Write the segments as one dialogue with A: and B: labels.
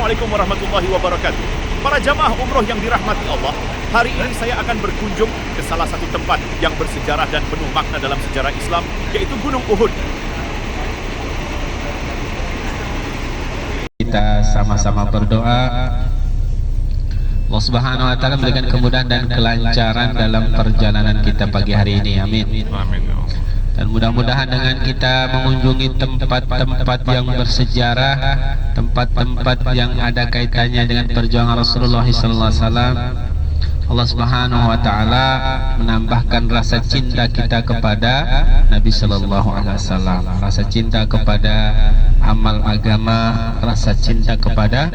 A: Assalamualaikum warahmatullahi wabarakatuh. Para jamaah umroh yang dirahmati Allah, hari ini saya akan berkunjung ke salah satu tempat yang bersejarah dan penuh makna dalam sejarah Islam, yaitu Gunung Uhud.
B: Kita sama-sama berdoa Allah Subhanahu wa taala memberikan kemudahan dan kelancaran dalam perjalanan kita pagi hari ini. Amin.
A: Amin.
B: Dan mudah-mudahan dengan kita mengunjungi tempat-tempat yang bersejarah, tempat-tempat yang ada kaitannya dengan perjuangan Rasulullah SAW, Allah Subhanahu wa taala menambahkan rasa cinta kita kepada Nabi sallallahu alaihi wasallam, rasa cinta kepada amal agama, rasa cinta kepada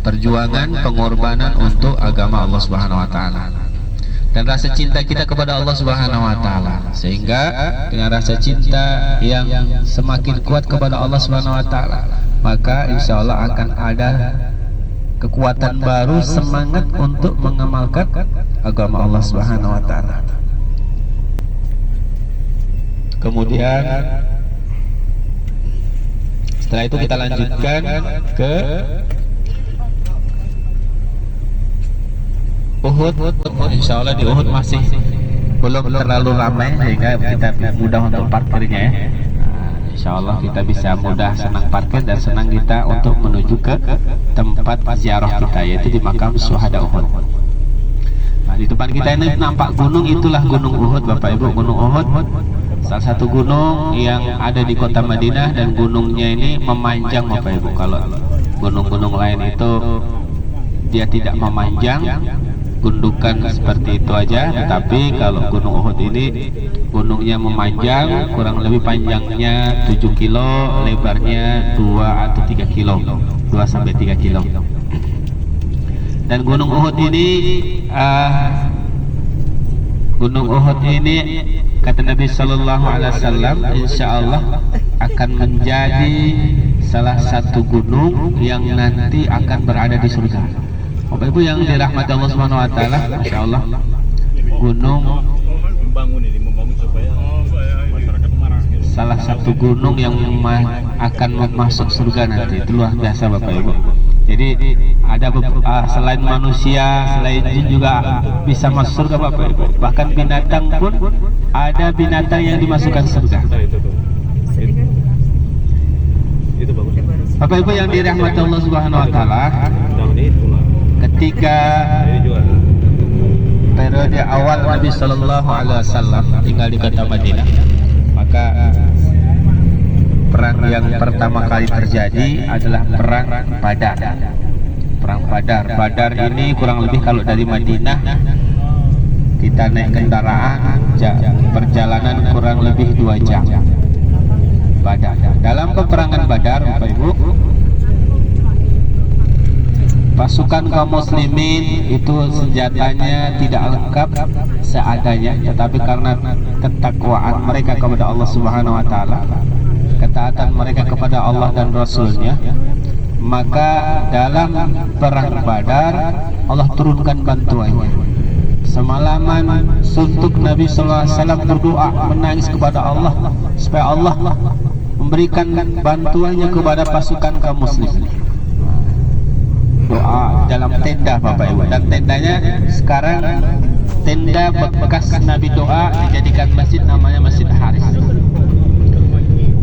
B: perjuangan pengorbanan untuk agama Allah Subhanahu wa taala. Dan rasa cinta kita kepada Allah Subhanahu wa taala, sehingga dengan rasa cinta yang semakin kuat kepada Allah Subhanahu wa taala, maka insyaallah akan ada kekuatan baru, semangat untuk mengamalkan agama Allah Subhanahu wa taala. Kemudian setelah itu kita lanjutkan ke Uhud. Insya Allah di Uhud masih belum terlalu ramai sehingga kita mudah untuk parkirnya ya. Insya Allah kita bisa mudah senang parkir dan senang kita untuk menuju ke tempat ziarah kita, yaitu di makam syuhada Uhud. Nah, di depan kita ini nampak gunung, itulah Gunung Uhud Bapak Ibu. Gunung Uhud salah satu gunung yang ada di kota Madinah, dan gunungnya ini memanjang Bapak Ibu. Kalau gunung-gunung lain itu dia tidak memanjang, gundukan seperti itu aja, tetapi kalau Gunung Uhud ini gunungnya memanjang, kurang lebih panjangnya 7 kilo, lebarnya 2 atau 3 kilo, 2 sampai 3 kilo. Dan Gunung Uhud ini kata Nabi Sallallahu Alaihi Wasallam, insya Allah akan menjadi salah satu gunung yang nanti akan berada di surga. Bapak Ibu yang dirahmati Allah Subhanahu wa taala, Masya Allah, gunung salah satu gunung yang akan masuk surga nanti, itu luar biasa Bapak Ibu. Jadi ada selain manusia, selain jin juga bisa masuk surga Bapak Ibu. Bahkan binatang pun ada binatang yang dimasukkan surga. Bapak Ibu yang dirahmati Allah Subhanahu wa taala, ketika periode awal Nabi Sallallahu Alaihi Wasallam tinggal di kota Madinah, maka perang yang pertama kali terjadi adalah perang Badar. Perang Badar. Badar ini kurang lebih kalau dari Madinah kita naik kendaraan, perjalanan kurang lebih 2 jam. Badar. Dalam peperangan Badar, Bapak Ibu, pasukan kaum muslimin itu senjatanya tidak lengkap seadanya, tetapi karena ketakwaan mereka kepada Allah Subhanahu wa taala, ketaatan mereka kepada Allah dan Rasulnya, maka dalam perang Badar Allah turunkan bantuannya. Semalaman suntuk Nabi Sallallahu Alaihi Wasallam berdoa, menangis kepada Allah supaya Allah memberikan bantuannya kepada pasukan kaum muslimin. Doa dalam tenda Bapak Ibu, dan tendanya sekarang tenda bekas Nabi doa dijadikan masjid, namanya Masjid Haris.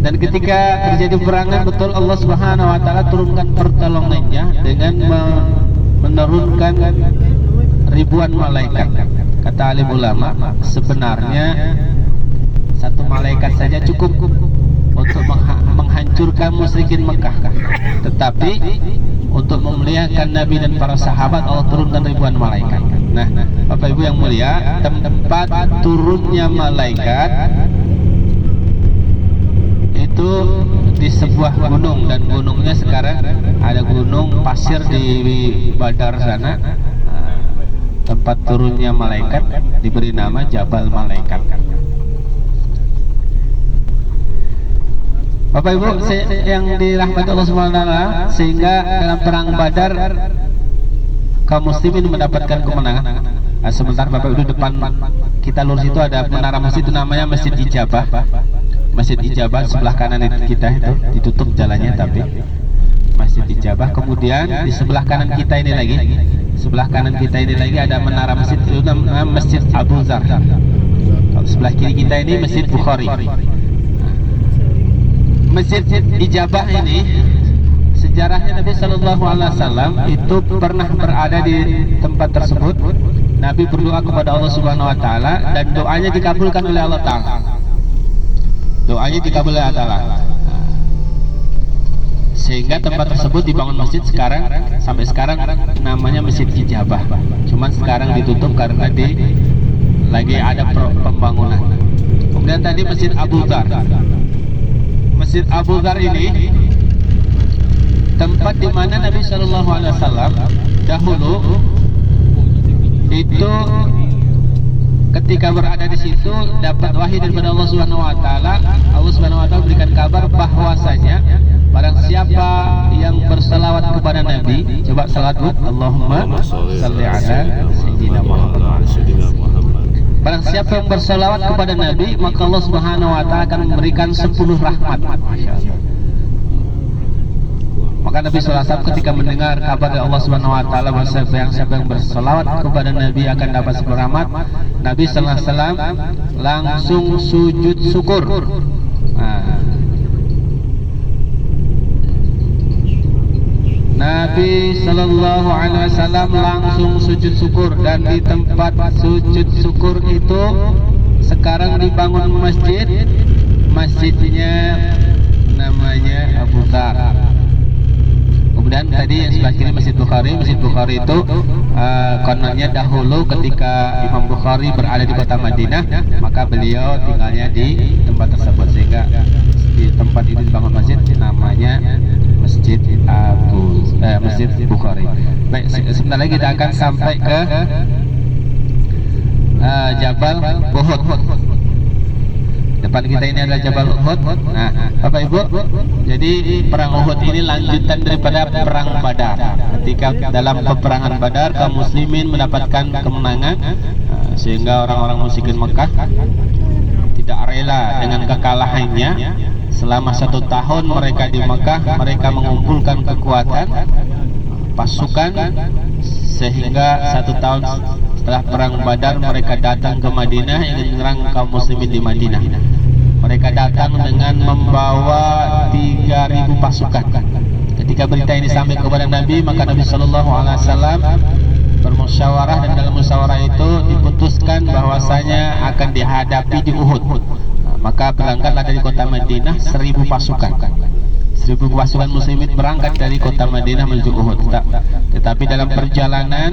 B: Dan ketika terjadi peperangan, betul Allah Subhanahu wa taala turunkan pertolongannya dengan menurunkan ribuan malaikat. Kata alim ulama, sebenarnya satu malaikat saja cukup untuk menghancurkan musyrikin Mekah, tetapi untuk memuliakan Nabi dan para sahabat Allah turunkan ribuan malaikat. Nah, Bapak Ibu yang mulia, tempat turunnya malaikat itu di sebuah gunung, dan gunungnya sekarang ada gunung pasir di Badar sana. Tempat turunnya malaikat diberi nama Jabal Malaikat. Bapak Ibu yang dirahmati Allah Subhanahu wa taala, sehingga dalam perang Badar kaum muslimin mendapatkan kemenangan. Nah, sebentar Bapak Ibu, depan kita lurus itu ada menara masjid, itu namanya Masjid Ijabah. Masjid Ijabah sebelah kanan kita itu ditutup jalannya, tapi Masjid Ijabah. Kemudian di sebelah kanan kita ini lagi, ada menara masjid itu namanya Masjid Abu Dzar. Kalau sebelah kiri kita ini Masjid Bukhari. Masjid Ijabah ini sejarahnya Nabi Shallallahu Alaihi Wasallam itu pernah berada di tempat tersebut. Nabi berdoa kepada Allah Subhanahu Wa Taala dan doanya dikabulkan oleh Allah Taala. Sehingga tempat tersebut dibangun masjid sampai sekarang namanya Masjid Ijabah. Cuman sekarang ditutup karena lagi ada pembangunan. Kemudian tadi Masjid Abu Dzar. Masjid Abu Dzar ini tempat di mana Nabi Shallallahu Alaihi Wasallam dahulu itu ketika berada di situ dapat wahyu daripada Allah Subhanahu Wa Taala. Allah Subhanahu Wa Taala berikan kabar bahwasanya barang siapa yang berselawat kepada Nabi, coba salawat Allahumma salli ala sayyidina Muhammad. Barang siapa yang berselawat kepada Nabi, maka Allah Subhanahu Wa Taala akan memberikan 10 rahmat. Maka Nabi SAW ketika mendengar kabar dari Allah Subhanahu Wa Taala bahwa siapa yang berselawat kepada Nabi akan dapat 10 rahmat, Nabi SAW langsung sujud syukur. Nabi Sallallahu Alaihi Wasallam langsung sujud syukur, dan di tempat sujud syukur itu sekarang dibangun masjidnya namanya Abu Dzar. Kemudian tadi yang sebelah kiri Masjid Bukhari itu kononnya dahulu ketika Imam Bukhari berada di kota Madinah, maka beliau tinggalnya di tempat tersebut, sehingga di tempat itu dibangun masjid namanya Masjid Bukhari. Baik, sebentar lagi kita akan sampai ke Jabal Uhud. Depan kita ini adalah Jabal Uhud. Nah, Bapak Ibu, jadi perang Uhud ini lanjutan daripada perang Badar. Ketika dalam peperangan Badar kaum muslimin mendapatkan kemenangan, sehingga orang-orang musyrikin Mekah tidak rela dengan kekalahannya. Selama 1 tahun mereka di Mekah, mereka mengumpulkan kekuatan pasukan, sehingga 1 tahun setelah perang Badar mereka datang ke Madinah ingin menyerang kaum muslimin di Madinah. Mereka datang dengan membawa 3.000 pasukan. Ketika berita ini sampai kepada Nabi, maka Nabi Shallallahu Alaihi Wasallam bermusyawarah, dan dalam musyawarah itu diputuskan bahwasanya akan dihadapi di Uhud. Maka berangkatlah dari kota Madinah 1.000 pasukan. 1.000 pasukan muslimin berangkat dari kota Madinah menuju Uhud. Tetapi dalam perjalanan,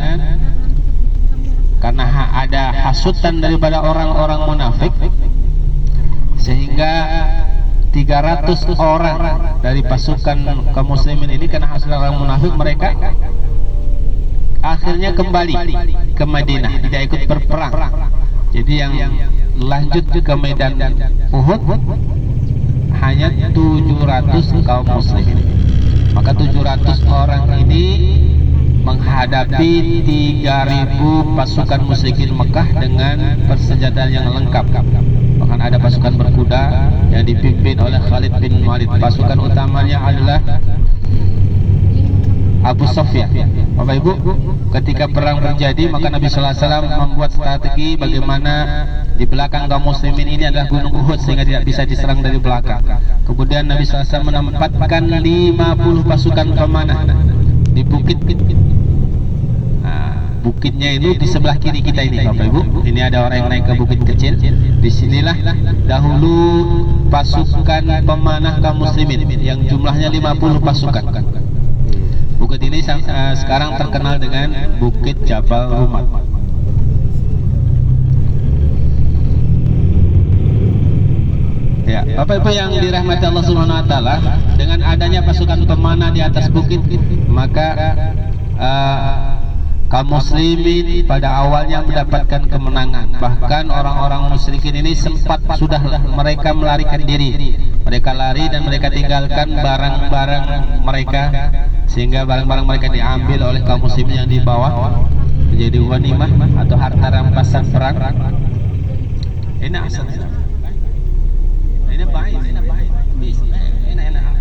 B: karena ada hasutan daripada orang-orang munafik, sehingga 300 orang dari pasukan kaum muslimin ini, karena hasutan orang munafik, mereka akhirnya kembali ke Madinah, tidak ikut berperang. Jadi yang lanjut ke medan Uhud hanya 700 kaum muslimin. Maka 700 orang ini menghadapi 3.000 pasukan musyrikin Mekah dengan persenjataan yang lengkap. Bahkan ada pasukan berkuda yang dipimpin oleh Khalid bin Walid. Pasukan utamanya adalah Abu Sufyan. Bapak Ibu, ketika perang terjadi, maka Nabi Sallallahu Alaihi Wasallam membuat strategi bagaimana di belakang kaum muslimin ini adalah gunung Uhud, sehingga tidak bisa diserang dari belakang. Kemudian Nabi Sallallahu Alaihi Wasallam menempatkan 50 pasukan pemanah di bukit. Bukitnya itu di sebelah kiri kita ini, Bapak Ibu. Ini ada orang yang naik ke bukit kecil. Disinilah dahulu pasukan pemanah kaum muslimin yang jumlahnya 50 pasukan. Bukit ini sekarang terkenal dengan Bukit Jabal Rumat. Ya, Bapak Ibu yang dirahmati Allah Subhanahu Wa Taala, dengan adanya pasukan pemanah di atas bukit, maka kaum muslimin pada awalnya mendapatkan kemenangan. Bahkan orang-orang musyrikin ini sudah mereka melarikan diri. Mereka lari dan mereka tinggalkan barang-barang mereka, sehingga barang-barang mereka diambil oleh kaum muslimin yang di bawah menjadi ghanimah atau harta rampasan perang. Ini asal. Ini baik. Ini enak.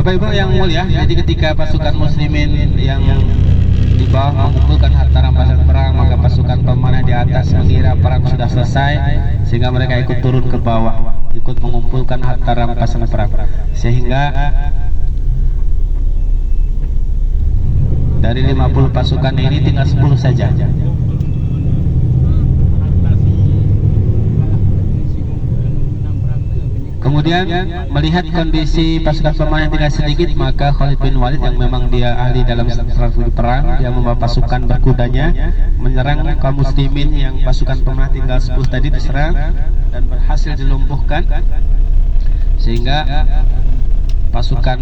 B: Bapak Ibu yang mulia, jadi ketika pasukan muslimin yang di bawah mengumpulkan harta rampasan perang, maka pasukan pemanah di atas mengira perang sudah selesai, sehingga mereka ikut turun ke bawah, ikut mengumpulkan harta rampasan perang, sehingga dari 50 pasukan ini tinggal 10 saja. Kemudian melihat kondisi pasukan pemanah yang tinggal sedikit, maka Khalid bin Walid yang memang dia ahli dalam strategi perang, dia membawa pasukan berkudanya menyerang kaum muslimin yang pasukan pemanah tinggal 10 tadi diserang dan berhasil dilumpuhkan, sehingga pasukan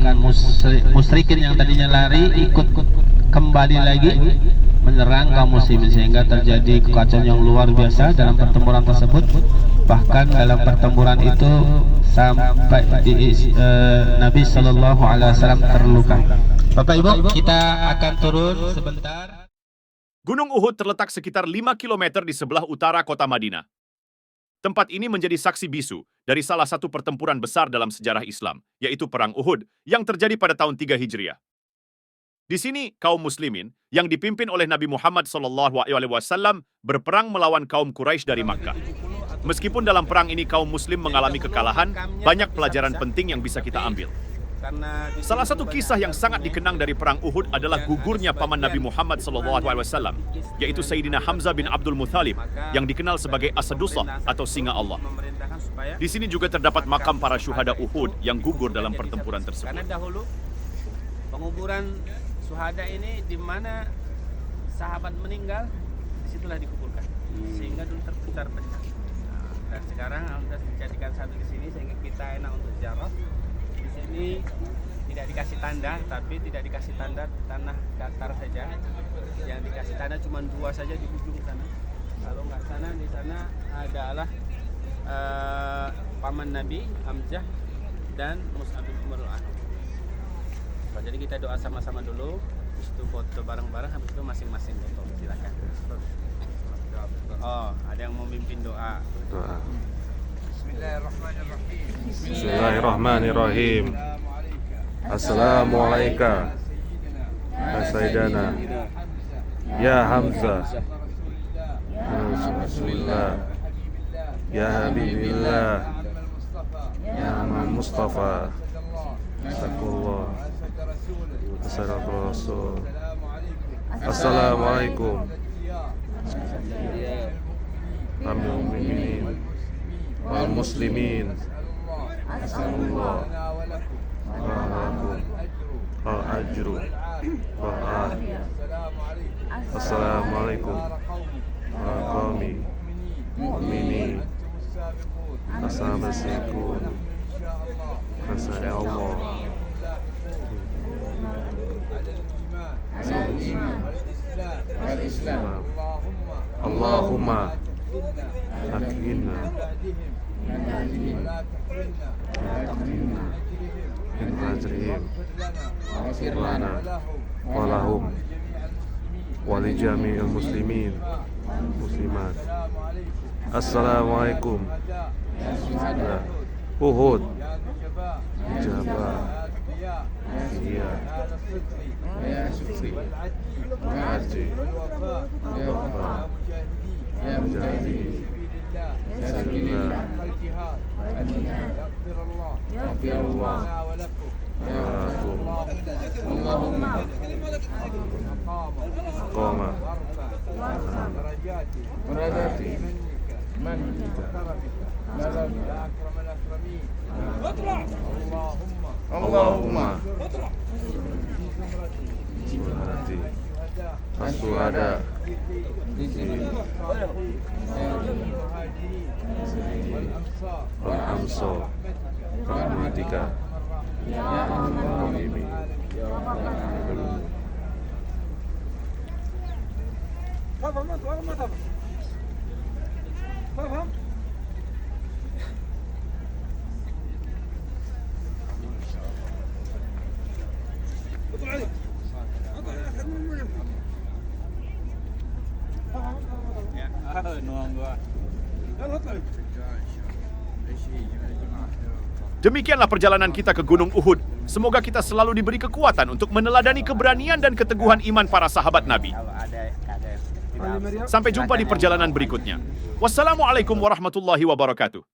B: musyrikin yang tadinya lari ikut kembali lagi menyerang kaum muslimin, sehingga terjadi kekacauan yang luar biasa dalam pertempuran tersebut. Bahkan dalam pertempuran itu sampai Nabi Shallallahu Alaihi Wasallam terluka. Bapak Ibu, kita akan turun sebentar.
A: Gunung Uhud terletak sekitar 5 km di sebelah utara kota Madinah. Tempat ini menjadi saksi bisu dari salah satu pertempuran besar dalam sejarah Islam, yaitu Perang Uhud yang terjadi pada tahun 3 Hijriah. Di sini, kaum muslimin yang dipimpin oleh Nabi Muhammad SAW berperang melawan kaum Quraisy dari Makkah. Meskipun dalam perang ini kaum muslim mengalami kekalahan, banyak pelajaran penting yang bisa kita ambil. Salah satu kisah yang sangat dikenang dari perang Uhud adalah gugurnya paman Nabi Muhammad SAW, yaitu Sayyidina Hamzah bin Abdul Muthalib, yang dikenal sebagai Asadullah atau Singa Allah. Di sini juga terdapat makam para syuhada Uhud yang gugur dalam pertempuran tersebut.
B: Karena dahulu penguburan syuhada ini di mana sahabat meninggal, disitulah dikuburkan, sehingga dulu terpecah-pecah. Dan sekarang alhamdulillah dijadikan satu di sini sehingga kita enak untuk ziarah. Di sini tidak dikasih tanda, tapi tidak dikasih tanda tanah datar saja. Yang dikasih tanda cuma 2 saja di ujung sana. Kalau nggak sana, di sana adalah paman Nabi Hamzah dan Mus'ab bin Umair. Jadi kita doa sama-sama dulu, habis itu foto bareng-bareng, habis itu masing-masing foto. Silakan. Oh, ada yang mau memimpin doa.
C: Bismillahirrahmanirrahim.
D: Bismillahirrahmanirrahim. Assalamualaikum ya Sayyidana Ya Hamzah Rasulullah Ya Habibillah Ya Mustafa Sakullah Assalamualaikum Rasul. Assalamualaikum Alhamdulillah wal muslimin. Assalamualaikum wal ajru wal afiyah. Assalamualaikum warahmatullahi mu'minin. Assalamualaikum Allah. Allahumma akhirna min ajrihim lana walahum walijami'il muslimin muslimat. Assalamualaikum Uhud Jabal Iya Syukri Haji Wafa Mujahidin Bismillah Yaghfirullah Walakum Allahumma Qama Darajati Man Allahumma Surati والشهداء والأنصار برحمتك يا أرحم الراحمين.
A: Demikianlah perjalanan kita ke Gunung Uhud. Semoga kita selalu diberi kekuatan untuk meneladani keberanian dan keteguhan iman para sahabat Nabi. Sampai jumpa di perjalanan berikutnya. Wassalamualaikum warahmatullahi wabarakatuh.